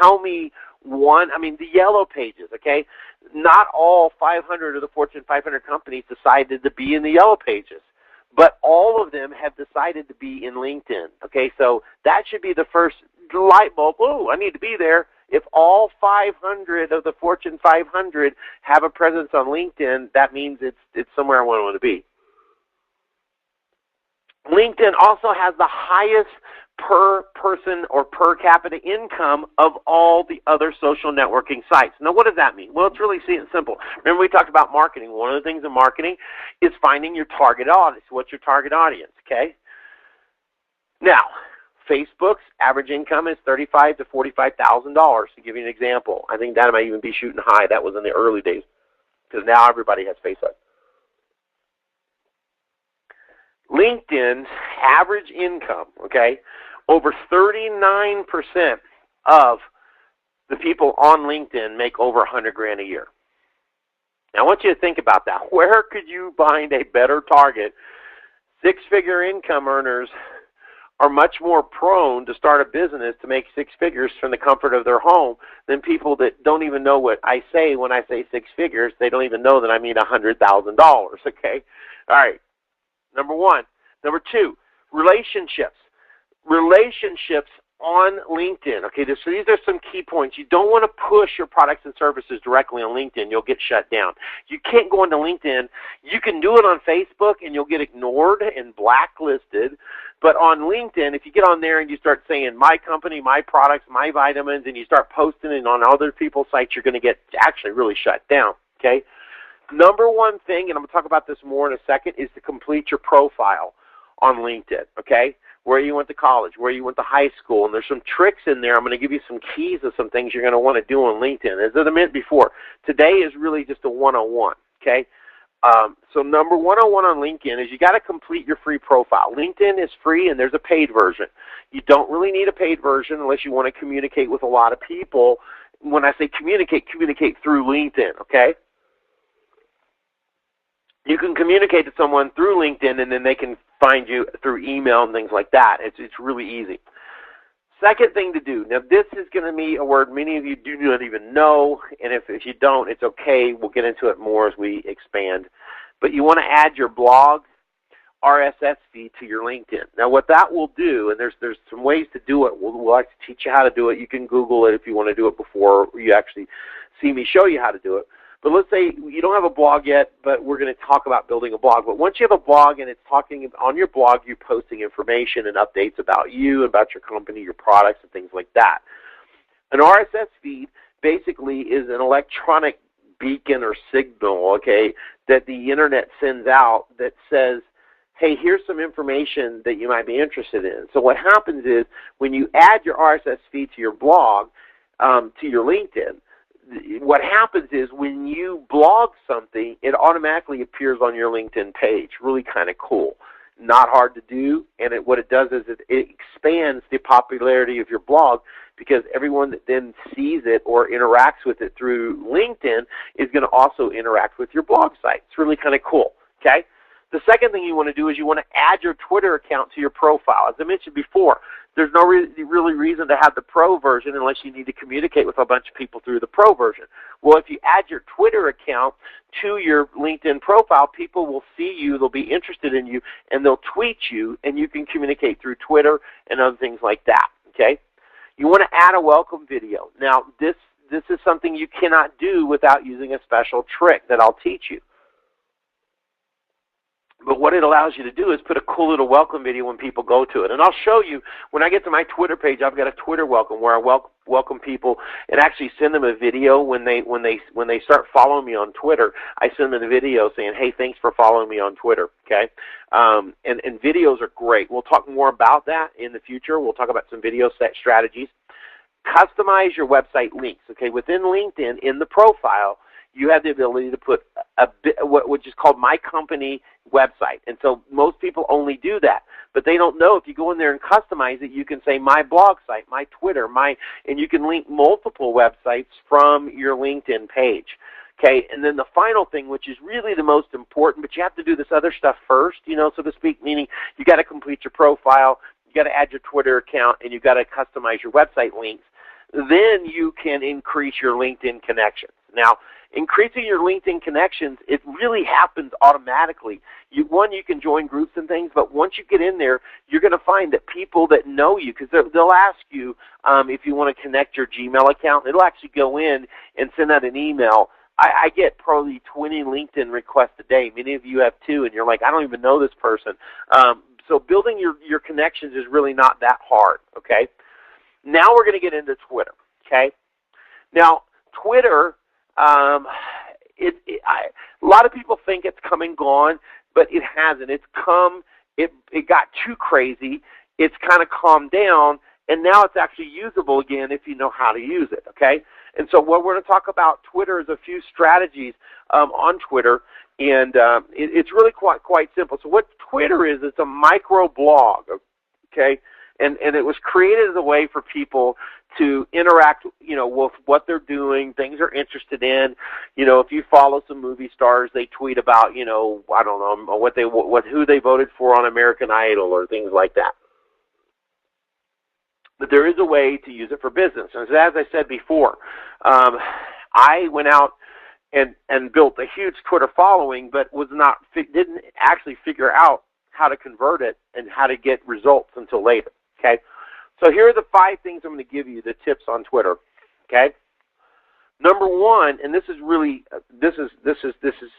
Tell me the yellow pages, okay? Not all 500 of the Fortune 500 companies decided to be in the yellow pages. But all of them have decided to be in LinkedIn. Okay, so that should be the first light bulb. Oh, I need to be there. If all 500 of the Fortune 500 have a presence on LinkedIn, that means it's somewhere I want to be. LinkedIn also has the highest per person or per capita income of all the other social networking sites. Now, what does that mean? Well, it's really simple. Remember we talked about marketing. One of the things in marketing is finding your target audience. What's your target audience, okay? Now, Facebook's average income is $35,000 to $45,000, to give you an example. I think that might even be shooting high. That was in the early days, because now everybody has Facebook. LinkedIn's average income, okay, over 39% of the people on LinkedIn make over $100,000 a year. Now, I want you to think about that. Where could you find a better target Six-figure income earners are much more prone to start a business to make six figures from the comfort of their home than people that don't even know what I say when I say six figures. They don't even know that I mean $100,000, okay? All right, number one. Number two, relationships. Relationships on LinkedIn. Okay, so these are some key points. You don't want to push your products and services directly on LinkedIn. You'll get shut down. You can't go into LinkedIn. You can do it on Facebook and you'll get ignored and blacklisted. But on LinkedIn, if you get on there and you start saying my company, my products, my vitamins, and you start posting it on other people's sites, you're going to get actually really shut down. Okay. Number one thing, and I'm going to talk about this more in a second, is to complete your profile on LinkedIn. Okay. Where you went to college, where you went to high school, and there's some tricks in there. I'm going to give you some keys of some things you're going to want to do on LinkedIn. As I mentioned before, today is really just a one-on-one, okay? So number 101 on LinkedIn is you got to complete your free profile. LinkedIn is free, and there's a paid version. You don't really need a paid version unless you want to communicate with a lot of people. When I say communicate through LinkedIn, okay? You can communicate to someone through LinkedIn, and then they can find you through email and things like that. It's really easy. Second thing to do. Now, this is going to be a word many of you do not even know, and if you don't, it's okay. We'll get into it more as we expand. But you want to add your blog RSS feed to your LinkedIn. Now, what that will do, and there's some ways to do it. We'll actually teach you how to do it. You can Google it if you want to do it before you actually see me show you how to do it. But let's say you don't have a blog yet, but we're going to talk about building a blog. But once you have a blog and it's talking on your blog, you're posting information and updates about you, about your company, your products, and things like that. An RSS feed basically is an electronic beacon or signal, okay, that the internet sends out that says, hey, here's some information that you might be interested in. So what happens is when you add your RSS feed to your blog, to your LinkedIn, what happens is when you blog something, it automatically appears on your LinkedIn page. Really kind of cool. Not hard to do, and what it does is it expands the popularity of your blog because everyone that then sees it or interacts with it through LinkedIn is going to also interact with your blog site. It's really kind of cool, okay? The second thing you want to do is you want to add your Twitter account to your profile. As I mentioned before, there's no really reason to have the pro version unless you need to communicate with a bunch of people through the pro version. Well, if you add your Twitter account to your LinkedIn profile, people will see you, they'll be interested in you, and they'll tweet you, and you can communicate through Twitter and other things like that, okay? You want to add a welcome video. Now, this is something you cannot do without using a special trick that I'll teach you. But what it allows you to do is put a cool little welcome video when people go to it. And I'll show you, when I get to my Twitter page, I've got a Twitter welcome where I welcome people and actually send them a video when they start following me on Twitter. I send them a video saying, hey, thanks for following me on Twitter, okay? And videos are great. We'll talk more about that in the future. We'll talk about some video set strategies. Customize your website links, okay? Within LinkedIn, in the profile, you have the ability to put which is called My Company website. And so most people only do that. But they don't know if you go in there and customize it, you can say my blog site, my Twitter, and you can link multiple websites from your LinkedIn page. Okay, and then the final thing, which is really the most important, but you have to do this other stuff first, so to speak, meaning you got to complete your profile, you got to add your Twitter account, and you got to customize your website links. Then you can increase your LinkedIn connections. Now, increasing your LinkedIn connections, it really happens automatically. You can join groups and things, but once you get in there, you're going to find that people that know you, because they'll ask you if you want to connect your Gmail account. It'll actually go in and send out an email. I get probably 20 LinkedIn requests a day. Many of you have too, and you're like, I don't even know this person. So building your connections is really not that hard, okay? Now we're going to get into Twitter, okay? Now, Twitter, a lot of people think it's come and gone, but it hasn't. It got too crazy. It's kind of calmed down, and now it's actually usable again if you know how to use it, okay? And so what we're going to talk about Twitter is a few strategies on Twitter, and it's really quite simple. So what Twitter is, it's a micro blog, okay? And it was created as a way for people to interact, with what they're doing, things they're interested in. If you follow some movie stars, they tweet about, I don't know, who they voted for on American Idol or things like that. But there is a way to use it for business. And as I said before, I went out and built a huge Twitter following, but didn't actually figure out how to convert it and how to get results until later. Okay, so here are the 5 things I'm going to give you, the tips on Twitter. Okay, number 1, and this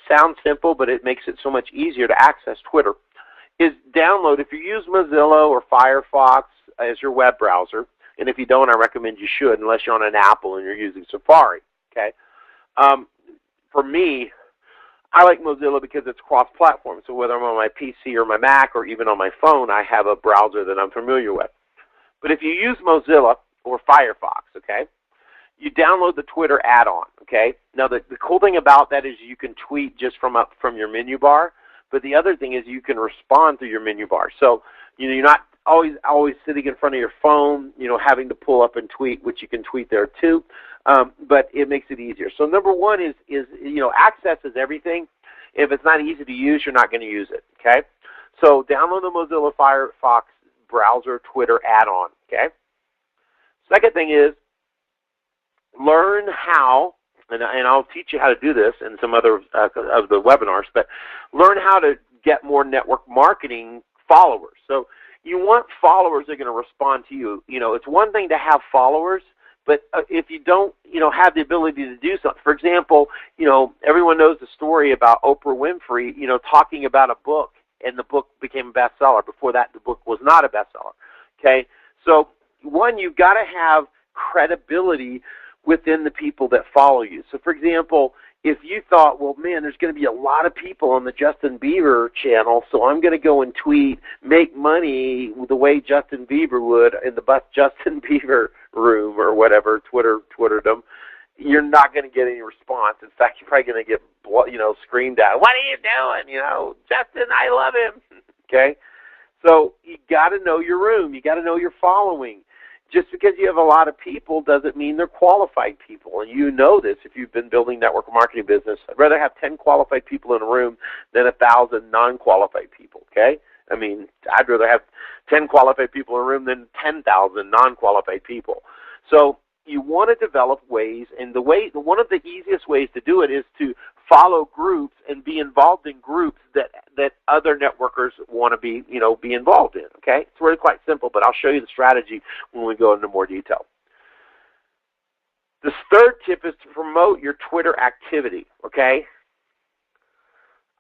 sounds simple, but it makes it so much easier to access Twitter, is download, if you use Mozilla or Firefox as your web browser, and if you don't, I recommend you should, unless you're on an Apple and you're using Safari. Okay, for me, I like Mozilla because it's cross-platform. So whether I'm on my PC or my Mac or even on my phone, I have a browser that I'm familiar with. But if you use Mozilla or Firefox, okay, you download the Twitter add-on, okay? Now, the cool thing about that is you can tweet just from your menu bar, but the other thing is you can respond through your menu bar. So, you're not always sitting in front of your phone, having to pull up and tweet, which you can tweet there too. But it makes it easier. So number 1 is access is everything. If it's not easy to use, you're not going to use it. Okay. So download the Mozilla Firefox browser Twitter add-on. Okay. Second thing is learn how, and I'll teach you how to do this in some other of the webinars, but learn how to get more network marketing followers. So you want followers that are going to respond to you. It's one thing to have followers, but if you don't, have the ability to do something. For example, everyone knows the story about Oprah Winfrey, talking about a book, and the book became a bestseller. Before that, the book was not a bestseller. Okay, so one, you've got to have credibility within the people that follow you. So, for example, if you thought, well, man, there's going to be a lot of people on the Justin Bieber channel, so I'm going to go and tweet, make money the way Justin Bieber would in the Justin Bieber room or whatever, Twitterdom, you're not going to get any response. In fact, you're probably going to get, screamed at. What are you doing? Justin, I love him. Okay? So you got to know your room. You got to know your following. Just because you have a lot of people doesn't mean they're qualified people. And you know this if you've been building network marketing business. I'd rather have 10 qualified people in a room than 1,000 non-qualified people, okay? I mean, I'd rather have 10 qualified people in a room than 10,000 non-qualified people. So you want to develop ways, and one of the easiest ways to do it is to follow groups and be involved in groups that other networkers want to be involved in. Okay, it's really quite simple, but I'll show you the strategy when we go into more detail. The third tip is to promote your Twitter activity. Okay,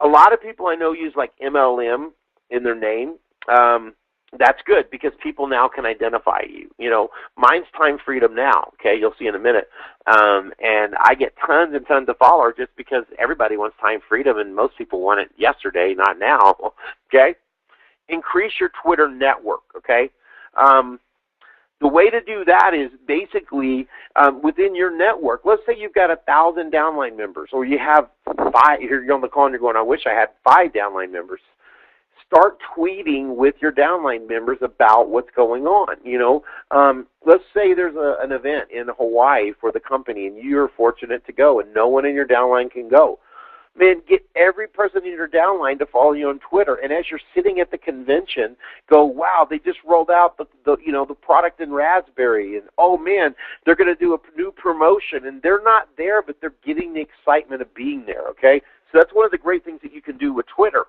a lot of people I know use like MLM in their name. That's good because people now can identify you. Mine's Time Freedom Now, okay? You'll see in a minute. And I get tons and tons of followers just because everybody wants time freedom and most people want it yesterday, not now, okay? Increase your Twitter network, okay? The way to do that is basically within your network. Let's say you've got 1,000 downline members or you have 5. You're on the call and you're going, I wish I had 5 downline members. Start tweeting with your downline members about what's going on. Let's say there's an event in Hawaii for the company and you're fortunate to go and no one in your downline can go. Man, get every person in your downline to follow you on Twitter. And as you're sitting at the convention, go, wow, they just rolled out the product in Raspberry. And, oh, man, they're going to do a new promotion. And they're not there, but they're getting the excitement of being there, okay? So that's one of the great things that you can do with Twitter.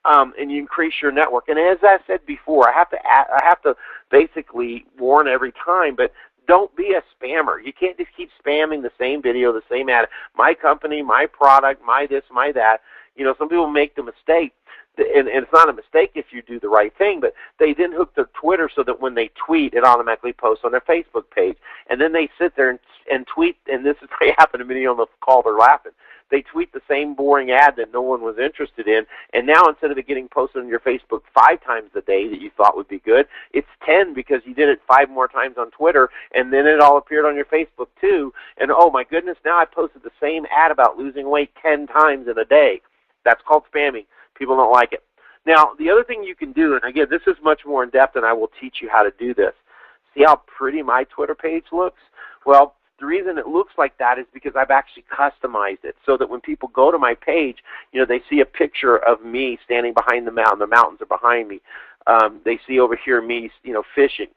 And you increase your network. And as I said before, I have to basically warn every time, but don't be a spammer. You can't just keep spamming the same video, the same ad. My company, my product, my this, my that. Some people make the mistake, and it's not a mistake if you do the right thing, but they then hook their Twitter so that when they tweet, it automatically posts on their Facebook page. And then they sit there and tweet, and this is what happened to me on the call, they're laughing. They tweet the same boring ad that no one was interested in, and now instead of it getting posted on your Facebook 5 times a day that you thought would be good, it's 10 because you did it 5 more times on Twitter, and then it all appeared on your Facebook too. And oh my goodness, now I posted the same ad about losing weight 10 times in a day. That's called spamming. People don't like it. Now, the other thing you can do, and again, this is much more in depth, and I will teach you how to do this. See how pretty my Twitter page looks? Well, the reason it looks like that is because I've actually customized it so that when people go to my page, they see a picture of me standing behind the mountain. The mountains are behind me. They see over here me, fishing.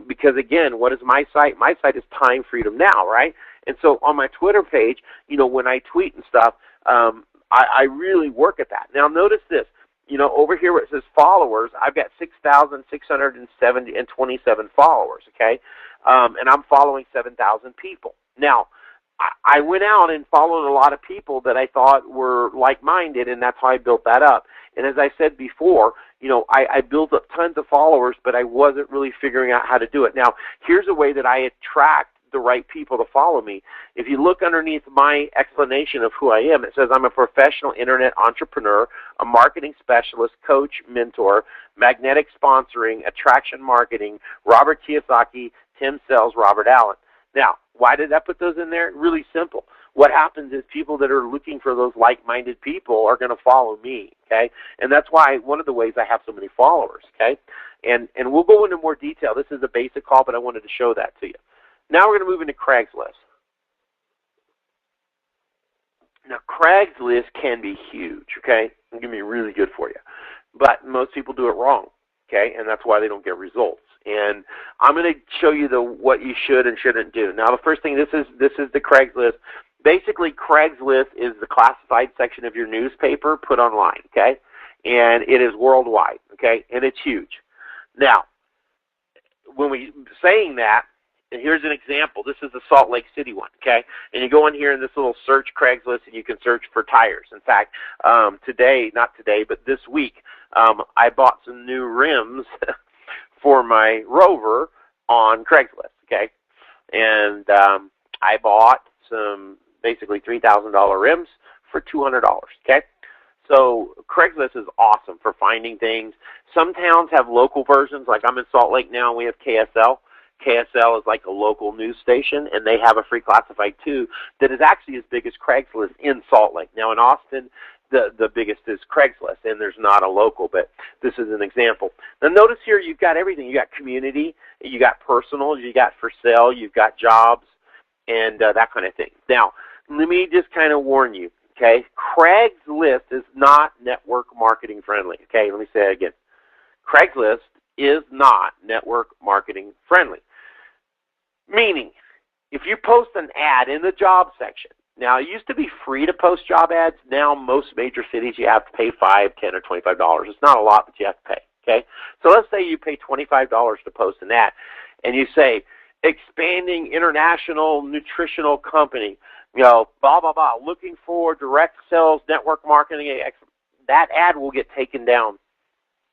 Because again, what is my site? My site is Time Freedom Now, right? And so on my Twitter page, when I tweet and stuff, I really work at that. Now notice this. Over here where it says followers, I've got 6,627 followers, okay? And I'm following 7,000 people. Now, I went out and followed a lot of people that I thought were like-minded, and that's how I built that up. And as I said before, I built up tons of followers, but I wasn't really figuring out how to do it. Now, here's a way that I attract the right people to follow me. If you look underneath my explanation of who I am, it says I'm a professional internet entrepreneur, a marketing specialist, coach, mentor, magnetic sponsoring, attraction marketing, Robert Kiyosaki, Tim Sells, Robert Allen. Now, why did I put those in there? Really simple. What happens is people that are looking for those like-minded people are going to follow me, okay? And that's why one of the ways I have so many followers, okay? And we'll go into more detail. This is a basic call, but I wanted to show that to you. Now we're going to move into Craigslist. Now, Craigslist can be huge, okay? It can be really good for you. But most people do it wrong, okay? And that's why they don't get results. And I'm going to show you what you should and shouldn't do. Now, the first thing, this is the Craigslist. Basically, Craigslist is the classified section of your newspaper put online, okay? And it is worldwide, okay? And it's huge. Now, when we saying that, and here's an example. This is the Salt Lake City one, okay? And you go in here in this little search Craigslist, and you can search for tires. In fact, not today, but this week, I bought some new rims for my Rover on Craigslist, okay? And I bought some basically $3,000 rims for $200, okay? So Craigslist is awesome for finding things. Some towns have local versions. Like I'm in Salt Lake now, and we have KSL. KSL is like a local news station, and they have a free classified too that is actually as big as Craigslist in Salt Lake. Now in Austin, the biggest is Craigslist, and there's not a local, but this is an example. Now notice here you've got everything. You got community, you got personal, you got for sale, you've got jobs, and that kind of thing. Now let me just kind of warn you, okay? Craigslist is not network marketing friendly, okay? Let me say it again. Craigslist is not network marketing friendly. Meaning, if you post an ad in the job section, now it used to be free to post job ads. Now most major cities you have to pay $5, $10, or $25. It's not a lot, but you have to pay. Okay, so let's say you pay $25 to post an ad, and you say expanding international nutritional company, blah blah blah, looking for direct sales network marketing. That ad will get taken down,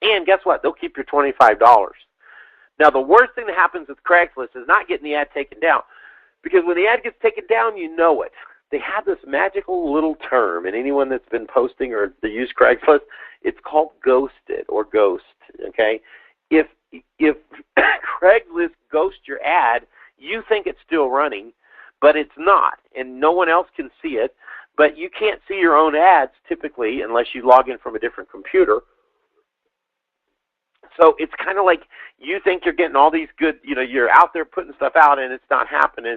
and guess what? They'll keep your $25. Now, the worst thing that happens with Craigslist is not getting the ad taken down, because when the ad gets taken down, you know it. They have this magical little term, and anyone that's been posting or they use Craigslist, it's called ghosted or ghost, okay? If Craigslist ghosts your ad, you think it's still running, but it's not, and no one else can see it, but you can't see your own ads typically unless you log in from a different computer. So it's kind of like you think you're getting all these good, you're out there putting stuff out and it's not happening,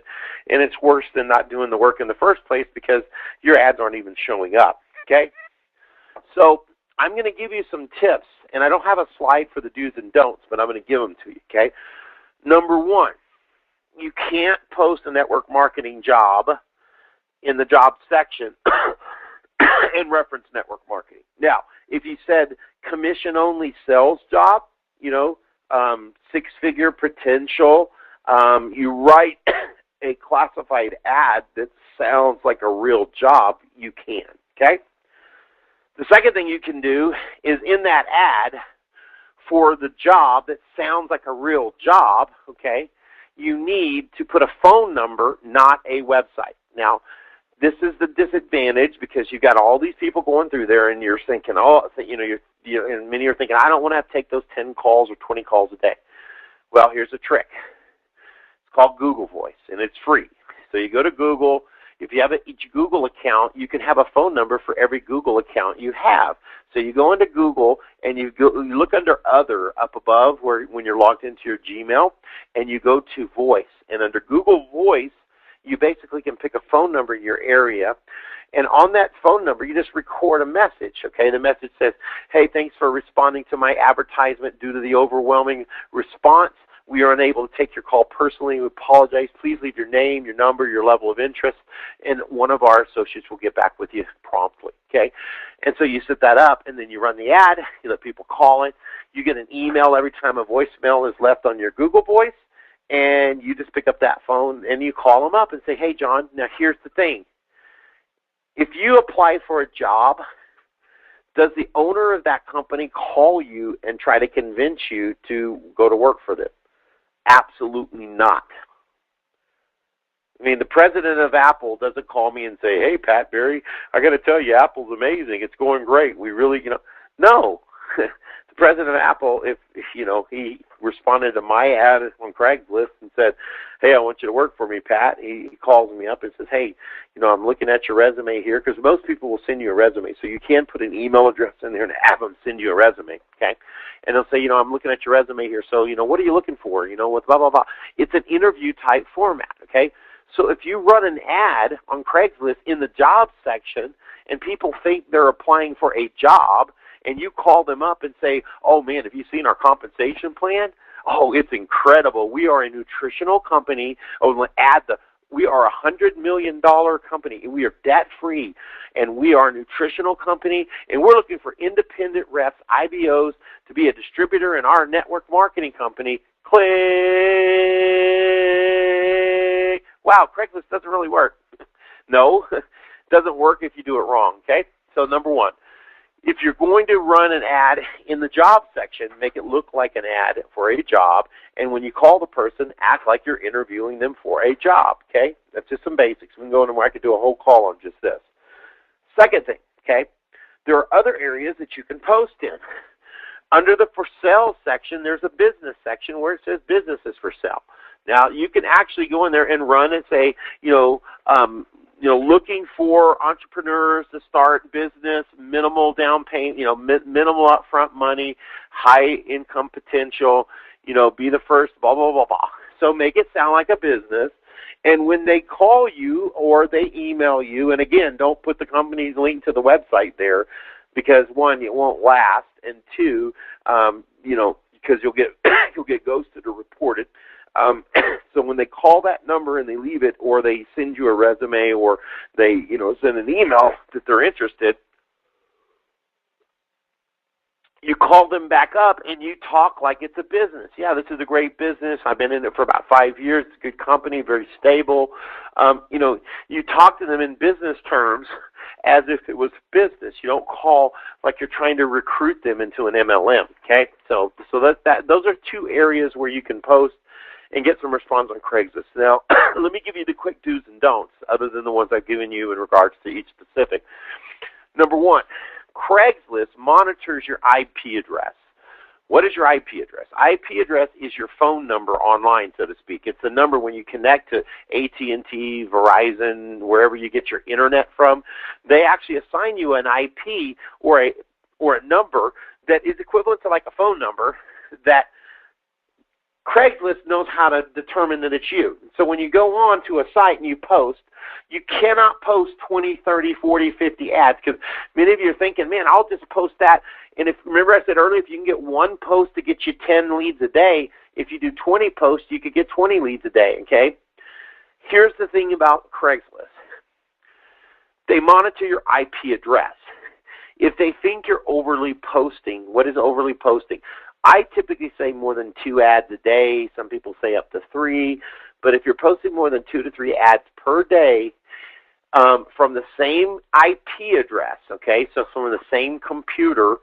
and it's worse than not doing the work in the first place because your ads aren't even showing up, okay? So I'm going to give you some tips, and I don't have a slide for the do's and don'ts, but I'm going to give them to you, okay? Number one, you can't post a network marketing job in the job section and reference network marketing. Now, if you said commission-only sales job, six-figure potential, you write a classified ad that sounds like a real job, you can, okay? The second thing you can do is in that ad for the job that sounds like a real job, okay, you need to put a phone number, not a website. Now, this is the disadvantage because you've got all these people going through there, and you're thinking, and many are thinking, I don't want to have to take those 10 calls or 20 calls a day. Well, here's a trick. It's called Google Voice, and it's free. So you go to Google. if you have each Google account, you can have a phone number for every Google account you have. So you go into Google and you look under Other up above when you're logged into your Gmail, and you go to Voice. And under Google Voice, you basically can pick a phone number in your area. And on that phone number, you just record a message, okay? The message says, hey, thanks for responding to my advertisement. Due to the overwhelming response, we are unable to take your call personally. We apologize. Please leave your name, your number, your level of interest, and one of our associates will get back with you promptly, okay? And so you set that up, and then you run the ad. You let people call it. You get an email every time a voicemail is left on your Google Voice, and you just pick up that phone, and you call them up and say, hey, John, now here's the thing. If you apply for a job, does the owner of that company call you and try to convince you to go to work for them? Absolutely not. I mean, the president of Apple doesn't call me and say, hey, Pat Berry, I got to tell you, Apple's amazing. It's going great. We really, no. The president of Apple, if he responded to my ad on Craigslist and said, hey, I want you to work for me, Pat. He calls me up and says, hey, I'm looking at your resume here, because most people will send you a resume. So you can put an email address in there and have them send you a resume, okay? And they'll say, I'm looking at your resume here, so, what are you looking for, with blah, blah, blah. It's an interview type format, okay? So if you run an ad on Craigslist in the jobs section and people think they're applying for a job, and you call them up and say, oh, man, have you seen our compensation plan? Oh, it's incredible. We are a nutritional company. We are a $100 million company. We are debt-free, and we are a nutritional company, and we're looking for independent reps, IBOs, to be a distributor in our network marketing company. Click. Wow, Craigslist doesn't really work. No, it doesn't work if you do it wrong, okay? So number one, if you're going to run an ad in the job section, make it look like an ad for a job, and when you call the person, act like you're interviewing them for a job, okay? That's just some basics. We can go into where I could do a whole call on just this. Second thing, okay, there are other areas that you can post in. Under the for sale section, there's a business section where it says businesses for sale. Now, you can actually go in there and run and say, looking for entrepreneurs to start business, minimal down payment, minimal upfront money, high income potential, be the first, blah, blah, blah, blah. So make it sound like a business. And when they call you or they email you, and again, don't put the company's link to the website there, because one, it won't last, and two, because you'll get ghosted or reported. So when they call that number and they leave it, or they send you a resume, or they send an email that they're interested, you call them back up and you talk like it's a business. Yeah, this is a great business. I've been in it for about 5 years. It's a good company, very stable. You talk to them in business terms as if it was business. You don't call like you're trying to recruit them into an MLM. Okay, so those are two areas where you can post and get some response on Craigslist. Now, let me give you the quick do's and don'ts, other than the ones I've given you in regards to each specific. Number one, Craigslist monitors your IP address. What is your IP address? IP address is your phone number online, so to speak. It's the number when you connect to AT&T, Verizon, wherever you get your internet from. They actually assign you an IP or a number that is equivalent to like a phone number that Craigslist knows how to determine that it's you. So when you go on to a site and you post, you cannot post 20, 30, 40, 50 ads, because many of you are thinking, man, I'll just post that. And remember I said earlier, if you can get one post to get you 10 leads a day, if you do 20 posts, you could get 20 leads a day, okay? Here's the thing about Craigslist. They monitor your IP address. If they think you're overly posting, what is overly posting? I typically say more than 2 ads a day. Some people say up to 3. But if you're posting more than 2 to 3 ads per day from the same IP address, okay, so from the same computer,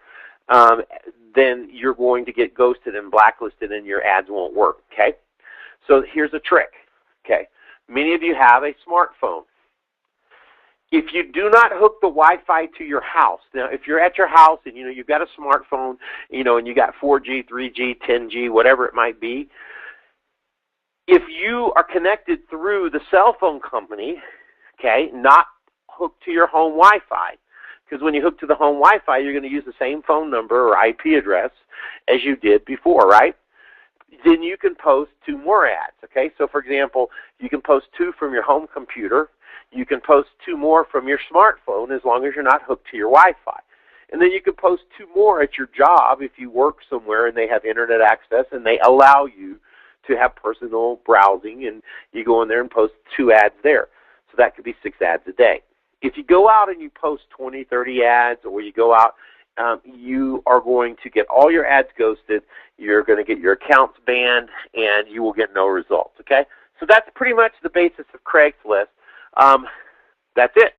then you're going to get ghosted and blacklisted and your ads won't work, okay? So here's a trick, okay? Many of you have a smartphone. If you do not hook the Wi-Fi to your house, now if you're at your house and you've got a smartphone, and you got 4G, 3G, 10G, whatever it might be, if you are connected through the cell phone company, okay, not hooked to your home Wi-Fi. Because when you hook to the home Wi-Fi, you're going to use the same phone number or IP address as you did before, right? Then you can post 2 more ads, okay? So, for example, you can post 2 from your home computer. You can post 2 more from your smartphone as long as you're not hooked to your Wi-Fi. And then you can post 2 more at your job if you work somewhere and they have internet access and they allow you to have personal browsing, and you go in there and post 2 ads there. So that could be 6 ads a day. If you go out and you post 20, 30 ads, or you go out, you are going to get all your ads ghosted, you're going to get your accounts banned, and you will get no results, okay? So that's pretty much the basis of Craigslist. That's it.